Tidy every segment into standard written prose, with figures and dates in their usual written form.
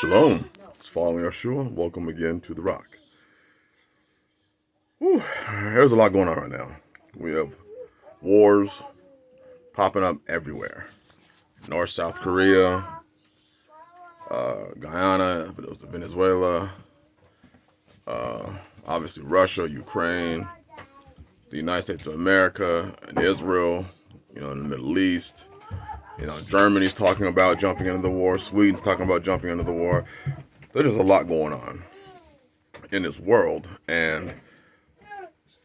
Shalom. It's following Yeshua. Welcome again to The Rock. Whew, there's a lot going on right now. We have wars popping up everywhere. North, South Korea, Guyana, Venezuela, obviously Russia, Ukraine, the United States of America, and Israel, in the Middle East. Germany's talking about jumping into the war. Sweden's talking about jumping into the war. There's just a lot going on in this world. And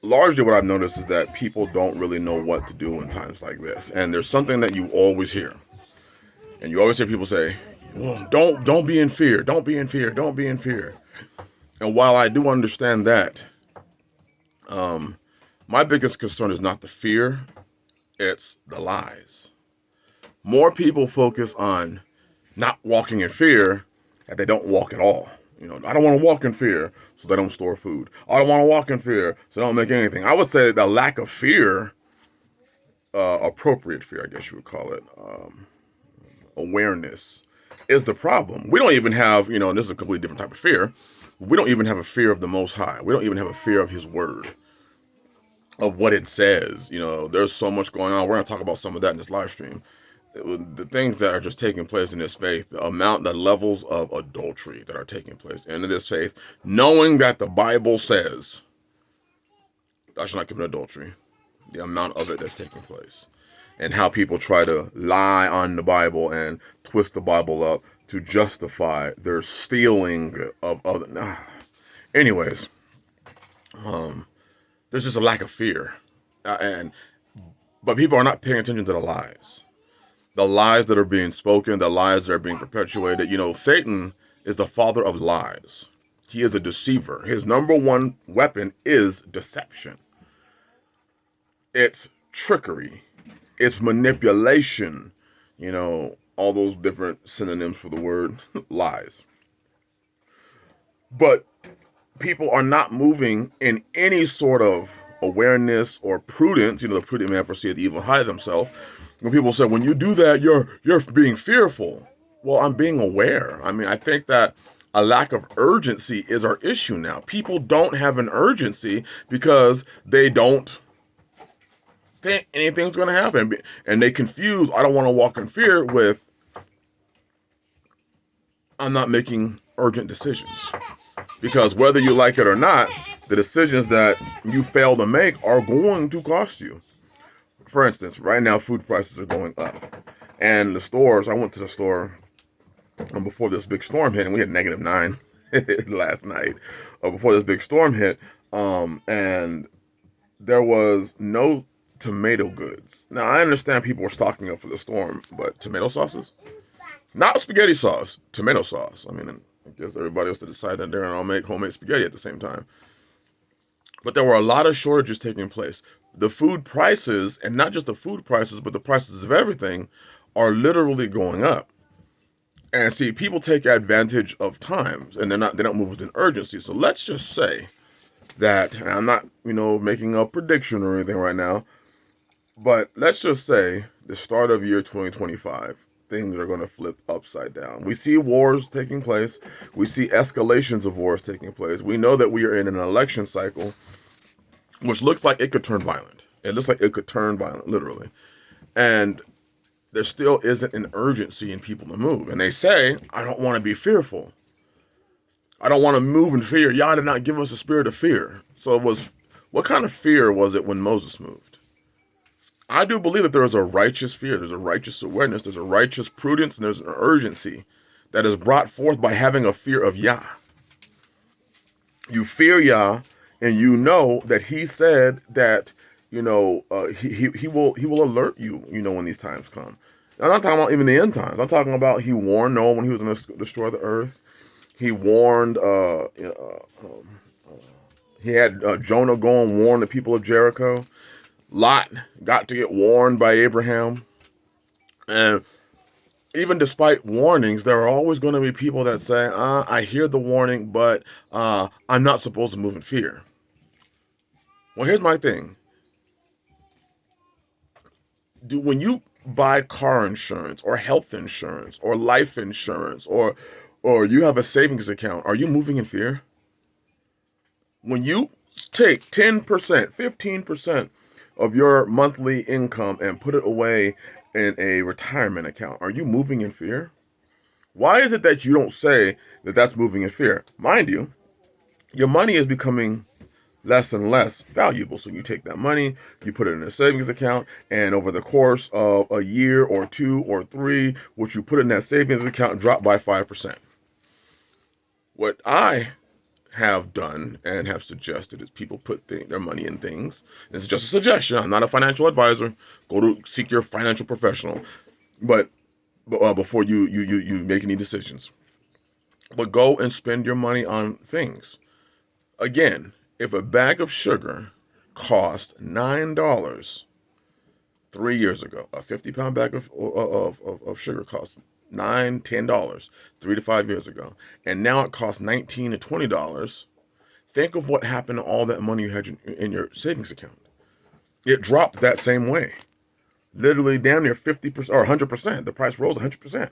largely what I've noticed is that people don't really know what to do in times like this. And there's something that you always hear. And you always hear people say, well, don't be in fear. Don't be in fear. Don't be in fear. And while I do understand that, my biggest concern is not the fear, it's the lies. More people focus on not walking in fear that they don't walk at all. I don't want to walk in fear, so they don't store food. I don't want to walk in fear, so they don't make anything. I would say the lack of fear, appropriate fear, I guess you would call it, awareness, is the problem. We don't even have, and this is a completely different type of fear. We don't even have a fear of the Most High. We don't even have a fear of His Word, of what it says. There's so much going on. We're going to talk about some of that in this live stream. The things that are just taking place in this faith, the levels of adultery that are taking place in this faith, knowing that the Bible says thou shalt not commit adultery, the amount of it that's taking place, and how people try to lie on the Bible and twist the Bible up to justify their stealing of other. Anyways, there's just a lack of fear, but people are not paying attention to the lies. The lies that are being spoken, the lies that are being perpetuated. Satan is the father of lies. He is a deceiver. His number one weapon is deception. It's trickery. It's manipulation. All those different synonyms for the word lies. But people are not moving in any sort of awareness or prudence. The prudent man foreseeth evil and hide himself. When people say, when you do that, you're being fearful. Well, I'm being aware. I think that a lack of urgency is our issue now. People don't have an urgency because they don't think anything's going to happen. And they confuse, I don't want to walk in fear, with, I'm not making urgent decisions. Because whether you like it or not, the decisions that you fail to make are going to cost you. For instance, right now food prices are going up, and the stores. I went to the store before this big storm hit, and we had -9 last night. Before this big storm hit, and there was no tomato goods. Now I understand people were stocking up for the storm, but tomato sauces, not spaghetti sauce, tomato sauce. I guess everybody else to decide that they're gonna all make homemade spaghetti at the same time. But there were a lot of shortages taking place. The food prices, and not just the food prices, but the prices of everything, are literally going up. And see, people take advantage of times, and they don't move with an urgency. So let's just say that, and I'm not, making a prediction or anything right now, but let's just say the start of year 2025, things are going to flip upside down. We see wars taking place. We see escalations of wars taking place. We know that we are in an election cycle, which looks like it could turn violent. It looks like it could turn violent, literally. And there still isn't an urgency in people to move. And they say, I don't want to be fearful. I don't want to move in fear. Yah did not give us a spirit of fear. So what kind of fear was it when Moses moved? I do believe that there is a righteous fear. There's a righteous awareness. There's a righteous prudence. And there's an urgency that is brought forth by having a fear of Yah. You fear Yah, and you know that He said that, he will alert you, when these times come. I'm not talking about even the end times. I'm talking about He warned Noah when He was going to destroy the earth. He warned, He had Jonah go and warn the people of Jericho. Lot got to get warned by Abraham. And even despite warnings, there are always going to be people that say, I hear the warning, but I'm not supposed to move in fear. Well, here's my thing. When you buy car insurance or health insurance or life insurance or or you have a savings account, are you moving in fear? When you take 10%, 15% of your monthly income and put it away in a retirement account, are you moving in fear? Why is it that you don't say that that's moving in fear? Mind you, your money is becoming less and less valuable. So you take that money, you put it in a savings account, and over the course of a year or two or three, what you put in that savings account dropped by 5%. What I have done and have suggested is people put their money in things. This is just a suggestion. I'm not a financial advisor. Go to seek your financial professional, but before you make any decisions. But go and spend your money on things. Again, if a bag of sugar cost $9 3 years ago, a 50-pound bag of sugar cost $9, $10 3 to 5 years ago, and now it costs $19 to $20. Think of what happened to all that money you had in your savings account. It dropped that same way, literally damn near 50% or 100%. The price rose 100%.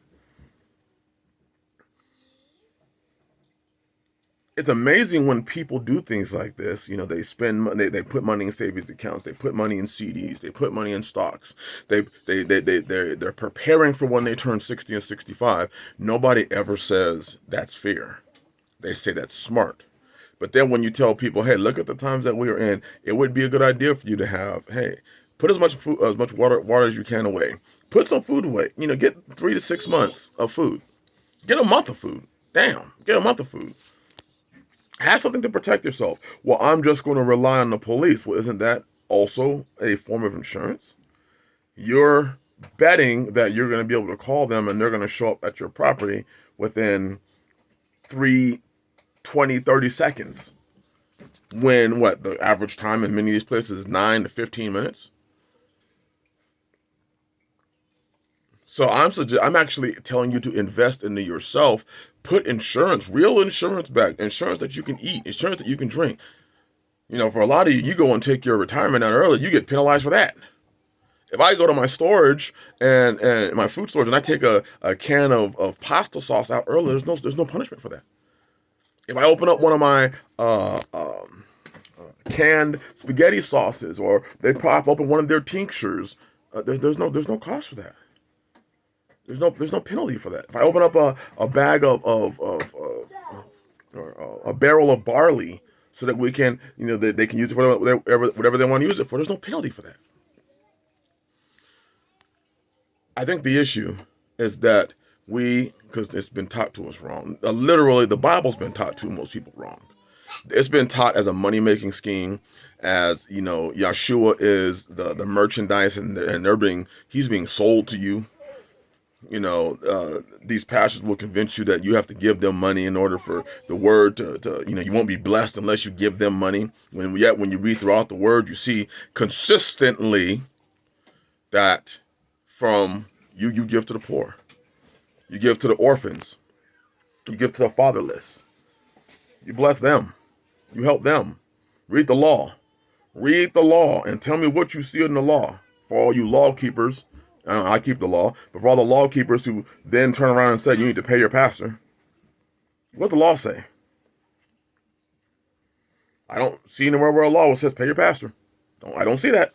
It's amazing when people do things like this. You know, they spend money, they put money in savings accounts, they put money in CDs, they put money in stocks. They're preparing for when they turn 60 and 65. Nobody ever says that's fear. They say that's smart. But then when you tell people, hey, look at the times that we are in, it would be a good idea for you to have, hey, put as much food, as much water as you can away. Put some food away. You know, get 3 to 6 months of food. Get a month of food. Damn, get a month of food. Have something to protect yourself. Well, I'm just going to rely on the police. Well, isn't that also a form of insurance? You're betting that you're going to be able to call them and they're going to show up at your property within 3, 20, 30 seconds. When what the average time in many of these places is 9 to 15 minutes. So I'm actually telling you to invest into yourself. Put insurance, real insurance back, insurance that you can eat, insurance that you can drink. You know, for a lot of you, you go and take your retirement out early, you get penalized for that. If I go to my storage and my food storage and I take a can of pasta sauce out early, there's no punishment for that. If I open up one of my canned spaghetti sauces or they pop open one of their tinctures, there's no cost for that. There's no penalty for that. If I open up a bag of or a barrel of barley so that we can, you know, they can use it for whatever they want to use it for, there's no penalty for that. I think the issue is that because it's been taught to us wrong. Literally, the Bible's been taught to most people wrong. It's been taught as a money-making scheme, as, you know, Yeshua is the merchandise and he's being sold to you. You know, these pastors will convince you that you have to give them money in order for the word to you know, you won't be blessed unless you give them money. When you read throughout the word, you see consistently that from you give to the poor, you give to the orphans, you give to the fatherless, you bless them, you help them. Read the law and tell me what you see in the law. For all you law keepers, I keep the law, but for all the law keepers who then turn around and say you need to pay your pastor, what does the law say? I don't see anywhere where a law says pay your pastor. I don't see that.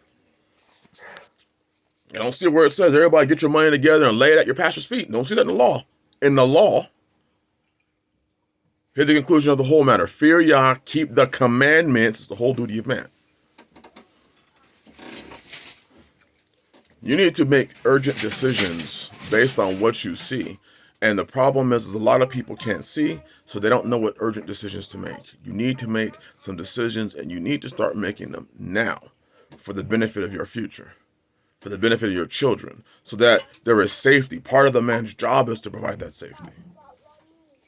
I don't see where it says everybody get your money together and lay it at your pastor's feet. Don't see that in the law. In the law, here's the conclusion of the whole matter. Fear Yah, keep the commandments. It's the whole duty of man. You need to make urgent decisions based on what you see. And the problem is a lot of people can't see, so they don't know what urgent decisions to make. You need to make some decisions, and you need to start making them now for the benefit of your future, for the benefit of your children, so that there is safety. Part of the man's job is to provide that safety.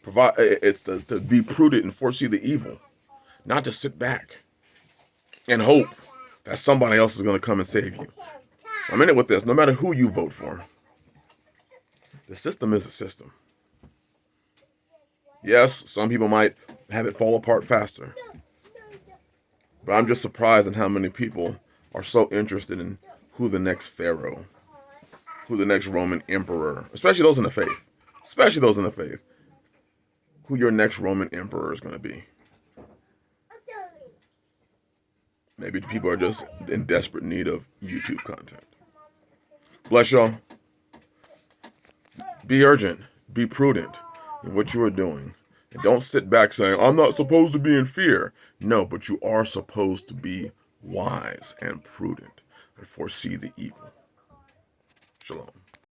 It's to be prudent and foresee the evil, not to sit back and hope that somebody else is going to come and save you. I'm in it with this. No matter who you vote for, the system is a system. Yes, some people might have it fall apart faster, but I'm just surprised at how many people are so interested in who the next pharaoh, who the next Roman emperor, especially those in the faith, who your next Roman emperor is going to be. Maybe people are just in desperate need of YouTube content. Bless y'all. Be urgent. Be prudent in what you are doing. And don't sit back saying, I'm not supposed to be in fear. No, but you are supposed to be wise and prudent and foresee the evil. Shalom.